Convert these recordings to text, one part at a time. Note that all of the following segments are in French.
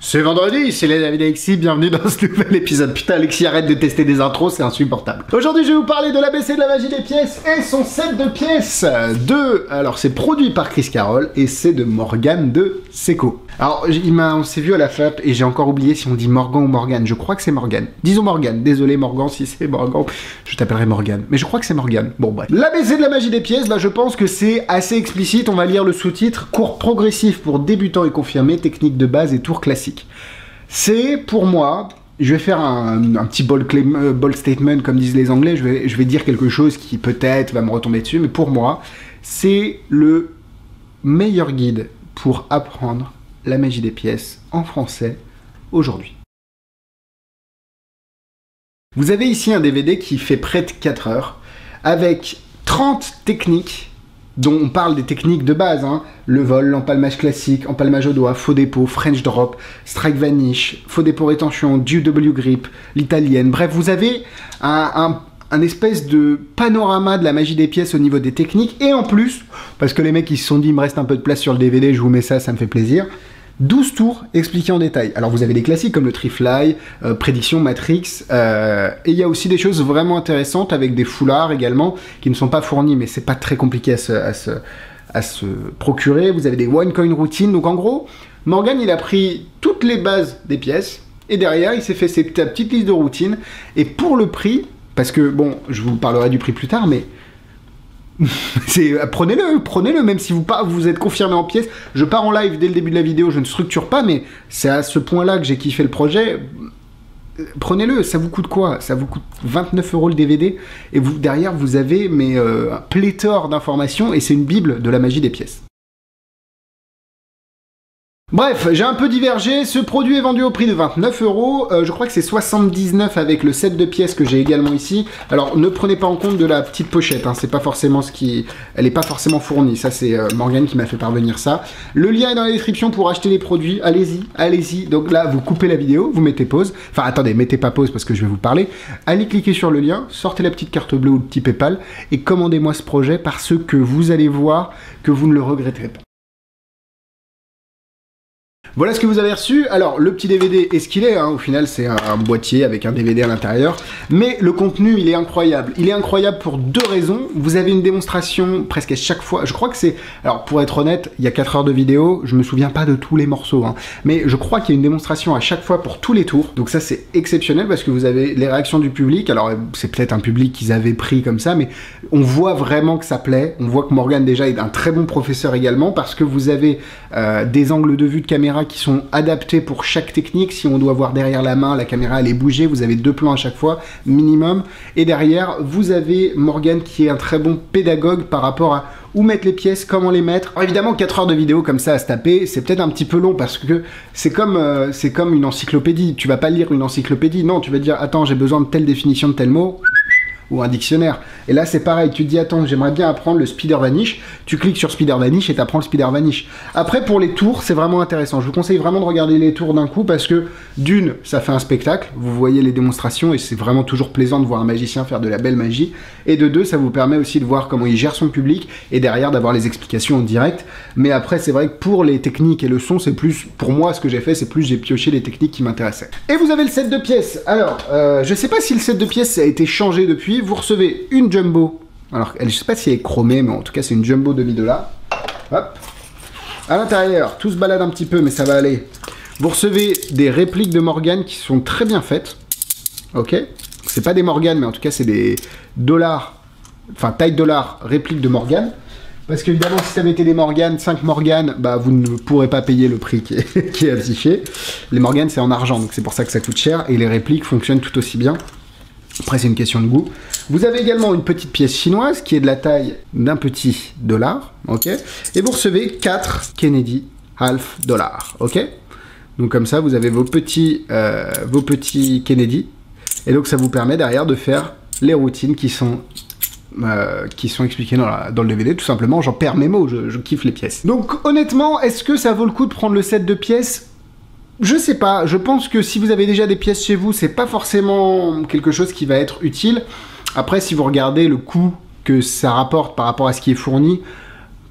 C'est vendredi, c'est les David Alexis, bienvenue dans ce nouvel épisode. Putain, Alexis, arrête de tester des intros, c'est insupportable. Aujourd'hui, je vais vous parler de l'ABC de la magie des pièces et son set de pièces. Alors c'est produit par Chris Carroll et c'est de Morgan de Seco. Alors, on s'est vu à la FAP et j'ai encore oublié si on dit Morgan ou Morgan. Je crois que c'est Morgan. Disons Morgan. Désolé Morgan si c'est Morgan. Je t'appellerai Morgan. Mais je crois que c'est Morgan. Bon bref. L'ABC de la magie des pièces, bah je pense que c'est assez explicite. On va lire le sous-titre. Cours progressif pour débutants et confirmés, technique de base et tours classiques. C'est pour moi... Je vais faire un petit bold statement comme disent les Anglais. Je vais dire quelque chose qui peut-être va me retomber dessus. Mais pour moi, c'est le meilleur guide pour apprendre la magie des pièces en français aujourd'hui. Vous avez ici un DVD qui fait près de 4 heures avec 30 techniques dont on parle des techniques de base, hein. Le vol, l'empalmage classique, empalmage au doigt, faux dépôt, French drop, strike vanish, faux dépôt rétention, DW grip, l'italienne. Bref, vous avez un espèce de panorama de la magie des pièces au niveau des techniques. Et en plus, parce que les mecs ils se sont dit il me reste un peu de place sur le DVD, je vous mets ça, ça me fait plaisir. 12 tours expliqués en détail. Alors vous avez des classiques comme le Trifly, Prédiction, Matrix, et il y a aussi des choses vraiment intéressantes avec des foulards également, qui ne sont pas fournis, mais c'est pas très compliqué à se procurer. Vous avez des one coin routines, donc en gros, Morgan il a pris toutes les bases des pièces, et derrière il s'est fait sa petite liste de routines, et pour le prix, parce que bon, je vous parlerai du prix plus tard, mais... prenez-le, même si vous êtes confirmé en pièces. Je pars en live dès le début de la vidéo, je ne structure pas, mais c'est à ce point-là que j'ai kiffé le projet. Prenez-le, ça vous coûte quoi? Ça vous coûte 29 € le DVD, et derrière vous avez un pléthore d'informations, et c'est une bible de la magie des pièces. Bref, j'ai un peu divergé, ce produit est vendu au prix de 29 €, je crois que c'est 79 avec le set de pièces que j'ai également ici. Alors ne prenez pas en compte de la petite pochette, hein, c'est pas forcément elle est pas forcément fournie, ça c'est Morgan qui m'a fait parvenir ça. Le lien est dans la description pour acheter les produits, allez-y, donc là vous coupez la vidéo, vous mettez pause, enfin attendez, mettez pas pause parce que je vais vous parler, allez cliquer sur le lien, sortez la petite carte bleue ou le petit PayPal et commandez-moi ce projet parce que vous allez voir que vous ne le regretterez pas. Voilà ce que vous avez reçu. Alors, le petit DVD est ce qu'il est, hein. Au final, c'est un boîtier avec un DVD à l'intérieur. Mais le contenu, il est incroyable. Il est incroyable pour deux raisons. Vous avez une démonstration presque à chaque fois. Je crois que c'est... Alors, pour être honnête, il y a 4 heures de vidéo. Je me souviens pas de tous les morceaux, hein. Mais je crois qu'il y a une démonstration à chaque fois pour tous les tours. Donc ça, c'est exceptionnel parce que vous avez les réactions du public. Alors, c'est peut-être un public qu'ils avaient pris comme ça, mais on voit vraiment que ça plaît. On voit que Morgan, déjà, est un très bon professeur également parce que vous avez des angles de vue de caméra qui sont adaptés pour chaque technique. Si on doit voir derrière la main, la caméra elle est bougée, vous avez 2 plans à chaque fois, minimum. Et derrière, vous avez Morgan qui est un très bon pédagogue par rapport à où mettre les pièces, comment les mettre. Alors évidemment, 4 heures de vidéo comme ça à se taper, c'est peut-être un petit peu long parce que c'est comme une encyclopédie. Tu vas pas lire une encyclopédie, non, tu vas dire, attends, j'ai besoin de telle définition de tel mot, ou un dictionnaire. Et là, c'est pareil, tu te dis, attends, j'aimerais bien apprendre le Spider Vanish, tu cliques sur Spider Vanish et tu apprends le Spider Vanish. Après, pour les tours, c'est vraiment intéressant. Je vous conseille vraiment de regarder les tours d'un coup parce que, d'une, ça fait un spectacle, vous voyez les démonstrations et c'est vraiment toujours plaisant de voir un magicien faire de la belle magie. Et de deux, ça vous permet aussi de voir comment il gère son public et derrière d'avoir les explications en direct. Mais après, c'est vrai que pour les techniques et le son, c'est plus, pour moi, ce que j'ai fait, c'est plus j'ai pioché les techniques qui m'intéressaient. Et vous avez le set de pièces. Alors, je sais pas si le set de pièces a été changé depuis. Vous recevez une jumbo. Alors, je sais pas si elle est chromée, mais en tout cas, c'est une jumbo $. Hop. À l'intérieur, tout se balade un petit peu, mais ça va aller. Vous recevez des répliques de Morgan qui sont très bien faites. Ok. C'est pas des Morgan, mais en tout cas, c'est des dollars, enfin, taille dollar, répliques de Morgan. Parce qu'évidemment, si ça avait été des Morgan, 5 Morgan, bah, vous ne pourrez pas payer le prix qui est affiché. Les Morgan, c'est en argent, donc c'est pour ça que ça coûte cher. Et les répliques fonctionnent tout aussi bien. Après, c'est une question de goût. Vous avez également une petite pièce chinoise qui est de la taille d'un petit dollar, ok. Et vous recevez 4 Kennedy half dollars, ok. Donc comme ça, vous avez vos petits Kennedy. Et donc, ça vous permet derrière de faire les routines qui sont expliquées dans le DVD. Tout simplement, j'en perds mes mots, je kiffe les pièces. Donc honnêtement, est-ce que ça vaut le coup de prendre le set de pièces ? Je sais pas, je pense que si vous avez déjà des pièces chez vous, c'est pas forcément quelque chose qui va être utile. Après, si vous regardez le coût que ça rapporte par rapport à ce qui est fourni,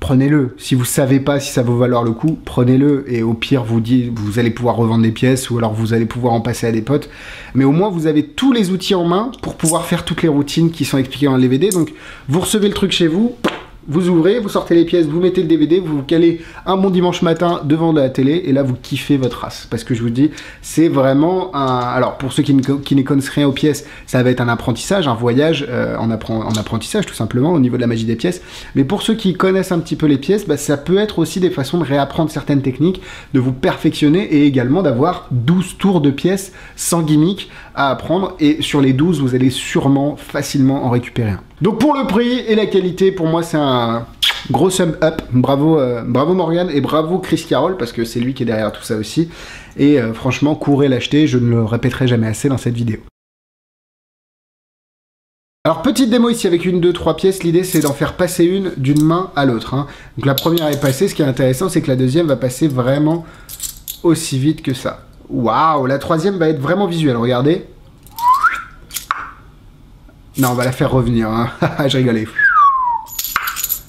prenez-le. Si vous savez pas si ça vaut valoir le coup, prenez-le. Et au pire, vous allez pouvoir revendre des pièces ou alors vous allez pouvoir en passer à des potes. Mais au moins, vous avez tous les outils en main pour pouvoir faire toutes les routines qui sont expliquées dans le DVD. Donc, vous recevez le truc chez vous. Vous ouvrez, vous sortez les pièces, vous mettez le DVD, vous vous calez un bon dimanche matin devant la télé, et là vous kiffez votre race. Parce que je vous dis, c'est vraiment un... Alors pour ceux qui ne connaissent rien aux pièces, ça va être un apprentissage, un voyage en apprentissage tout simplement, au niveau de la magie des pièces. Mais pour ceux qui connaissent un petit peu les pièces, bah, ça peut être aussi des façons de réapprendre certaines techniques, de vous perfectionner, et également d'avoir 12 tours de pièces sans gimmick à apprendre. Et sur les 12, vous allez sûrement facilement en récupérer un. Donc pour le prix et la qualité, pour moi c'est un gros sum up. Bravo, bravo Morgan et bravo Chris Carroll parce que c'est lui qui est derrière tout ça aussi. Et franchement, courez l'acheter, je ne le répéterai jamais assez dans cette vidéo. Alors petite démo ici avec une, deux, trois pièces, l'idée c'est d'en faire passer une d'une main à l'autre. Hein. Donc la première est passée, ce qui est intéressant c'est que la deuxième va passer vraiment aussi vite que ça. Waouh, la troisième va être vraiment visuelle, regardez. Non, on va la faire revenir, hein. Je rigolais.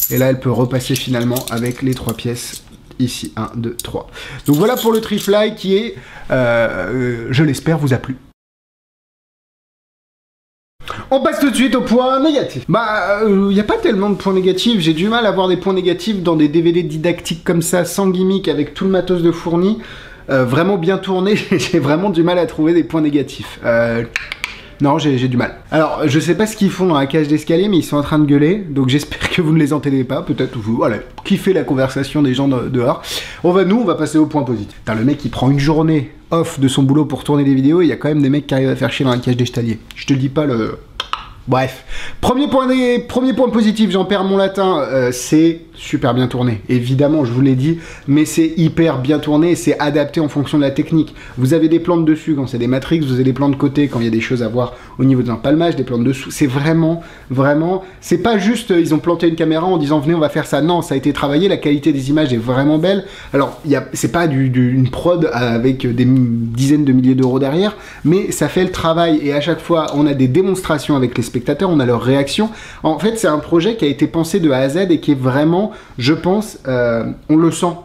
Et là, elle peut repasser finalement avec les 3 pièces. Ici, 1, 2, 3. Donc voilà pour le Trifly qui est, je l'espère, vous a plu. On passe tout de suite au point négatif. Bah, il n'y a pas tellement de points négatifs. J'ai du mal à voir des points négatifs dans des DVD didactiques comme ça, sans gimmick, avec tout le matos de fourni. Vraiment bien tourné, j'ai vraiment du mal à trouver des points négatifs. Non, j'ai du mal. Alors, je sais pas ce qu'ils font dans la cage d'escalier, mais ils sont en train de gueuler, donc j'espère que vous ne les entendez pas, peut-être vous, voilà, kiffez la conversation des gens dehors. On va passer au point positif. Putain, le mec, il prend une journée off de son boulot pour tourner des vidéos, et il y a quand même des mecs qui arrivent à faire chier dans la cage d'escalier. Je te dis pas le... Bref, premier point positif, j'en perds mon latin, c'est super bien tourné. Évidemment, je vous l'ai dit, mais c'est hyper bien tourné, c'est adapté en fonction de la technique. Vous avez des plans de dessus quand c'est des Matrix, vous avez des plans de côté quand il y a des choses à voir au niveau d'un palmage, des plans de dessous. C'est vraiment, c'est pas juste, ils ont planté une caméra en disant venez on va faire ça. Non, ça a été travaillé, la qualité des images est vraiment belle. Alors, c'est pas une prod avec des dizaines de milliers d'euros derrière, mais ça fait le travail et à chaque fois, on a des démonstrations avec les spectateurs, on a leurs réactions. En fait, c'est un projet qui a été pensé de A à Z et qui est vraiment, je pense, on le sent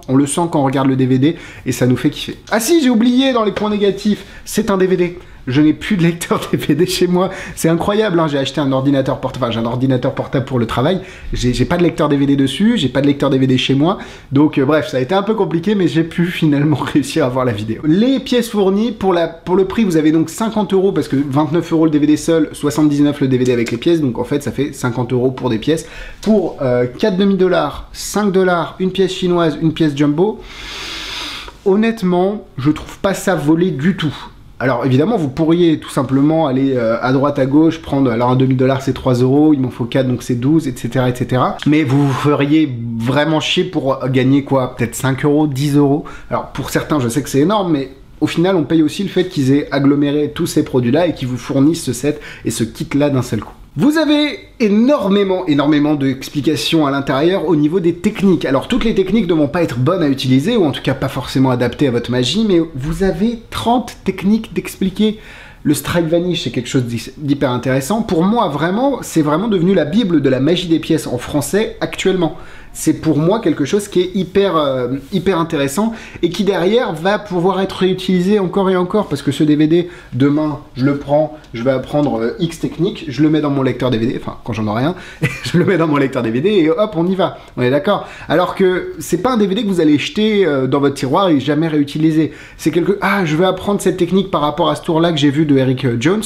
quand on regarde le DVD et ça nous fait kiffer. Ah si, j'ai oublié dans les points négatifs, c'est un DVD. Je n'ai plus de lecteur DVD chez moi. C'est incroyable, hein. J'ai acheté un ordinateur portable, enfin j'ai un ordinateur portable pour le travail. J'ai pas de lecteur DVD dessus, j'ai pas de lecteur DVD chez moi. Donc bref, ça a été un peu compliqué, mais j'ai pu finalement réussir à voir la vidéo. Les pièces fournies, pour le prix, vous avez donc 50 € parce que 29 € le DVD seul, 79 le DVD avec les pièces. Donc en fait, ça fait 50 € pour des pièces. Pour 4 demi-dollars, 5 $, une pièce chinoise, une pièce jumbo. Honnêtement, je trouve pas ça volé du tout. Alors évidemment, vous pourriez tout simplement aller à droite, à gauche, prendre, alors un demi-dollar c'est 3 €, il m'en faut 4 donc c'est 12, etc. etc. Mais vous vous feriez vraiment chier pour gagner quoi? Peut-être 5 €, 10 €. Alors pour certains, je sais que c'est énorme, mais au final, on paye aussi le fait qu'ils aient aggloméré tous ces produits-là et qu'ils vous fournissent ce set et ce kit-là d'un seul coup. Vous avez énormément d'explications à l'intérieur au niveau des techniques. Alors toutes les techniques ne vont pas être bonnes à utiliser, ou en tout cas pas forcément adaptées à votre magie, mais vous avez 30 techniques d'expliquer. Le Strike Vanish, c'est quelque chose d'hyper intéressant. Pour moi, vraiment, c'est vraiment devenu la bible de la magie des pièces en français actuellement. C'est pour moi quelque chose qui est hyper intéressant et qui derrière va pouvoir être réutilisé encore et encore, parce que ce DVD, demain, je le prends, je vais apprendre X technique, je le mets dans mon lecteur DVD, enfin quand j'en aurai un, je le mets dans mon lecteur DVD et hop, on y va, on est d'accord. Alors que c'est pas un DVD que vous allez jeter dans votre tiroir et jamais réutiliser. C'est ah, je vais apprendre cette technique par rapport à ce tour-là que j'ai vu de Eric Jones.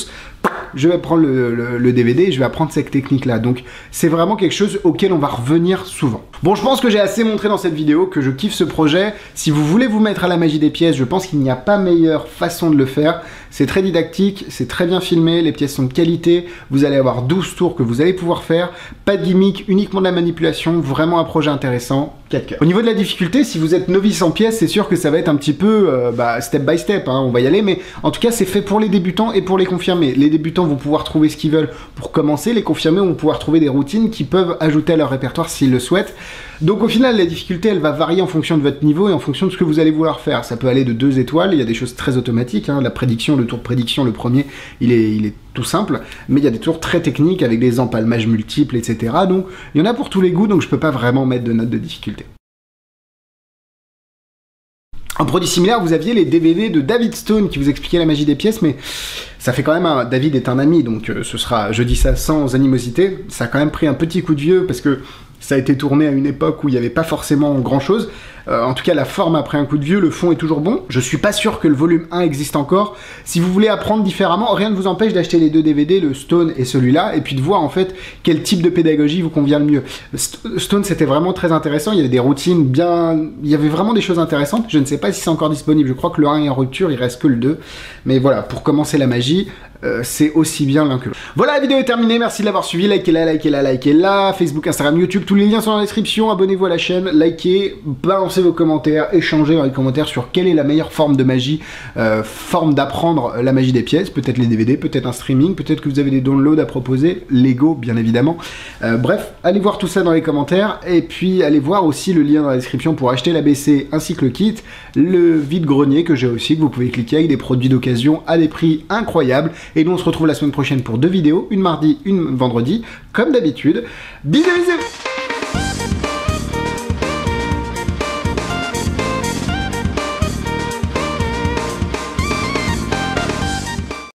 Je vais prendre le DVD et je vais apprendre cette technique-là. Donc, c'est vraiment quelque chose auquel on va revenir souvent. Bon, je pense que j'ai assez montré dans cette vidéo que je kiffe ce projet. Si vous voulez vous mettre à la magie des pièces, je pense qu'il n'y a pas meilleure façon de le faire. C'est très didactique, c'est très bien filmé, les pièces sont de qualité. Vous allez avoir 12 tours que vous allez pouvoir faire. Pas de gimmick, uniquement de la manipulation. Vraiment un projet intéressant. 4 cœurs. Au niveau de la difficulté, si vous êtes novice en pièces, c'est sûr que ça va être un petit peu step by step, hein, on va y aller, mais en tout cas c'est fait pour les débutants et pour les confirmés. Les débutants vont pouvoir trouver ce qu'ils veulent pour commencer, les confirmés vont pouvoir trouver des routines qu'ils peuvent ajouter à leur répertoire s'ils le souhaitent. Donc au final, la difficulté, elle va varier en fonction de votre niveau et en fonction de ce que vous allez vouloir faire. Ça peut aller de 2 étoiles, il y a des choses très automatiques, hein, la prédiction, le tour de prédiction, le premier, il est tout simple, mais il y a des tours très techniques avec des empalmages multiples, etc. Donc il y en a pour tous les goûts, donc je peux pas vraiment mettre de note de difficulté. En produit similaire, vous aviez les DVD de David Stone qui vous expliquaient la magie des pièces, mais ça fait quand même David est un ami, donc je dis ça sans animosité, ça a quand même pris un petit coup de vieux, parce que ça a été tourné à une époque où il n'y avait pas forcément grand-chose. En tout cas, la forme a pris un coup de vieux, le fond est toujours bon. Je suis pas sûr que le volume 1 existe encore. Si vous voulez apprendre différemment, rien ne vous empêche d'acheter les deux DVD, le Stone et celui-là, et puis de voir en fait quel type de pédagogie vous convient le mieux. Stone, c'était vraiment très intéressant, il y avait des routines bien... Il y avait vraiment des choses intéressantes. Je ne sais pas si c'est encore disponible, je crois que le 1 est en rupture, il reste que le 2. Mais voilà, pour commencer la magie, c'est aussi bien l'un que l'autre. Voilà, la vidéo est terminée, merci de l'avoir suivi, likez-la, Facebook, Instagram, YouTube, tous les liens sont dans la description, abonnez-vous à la chaîne, likez, balancez vos commentaires, échangez dans les commentaires sur quelle est la meilleure forme de magie, forme d'apprendre la magie des pièces, peut-être les DVD, peut-être un streaming, peut-être que vous avez des downloads à proposer, Lego bien évidemment. Bref, allez voir tout ça dans les commentaires, et puis allez voir aussi le lien dans la description pour acheter l'ABC ainsi que le kit, le vide-grenier que j'ai aussi, que vous pouvez cliquer avec des produits d'occasion à des prix incroyables. Et nous on se retrouve la semaine prochaine pour 2 vidéos, une mardi, une vendredi, comme d'habitude. Bisous bisous.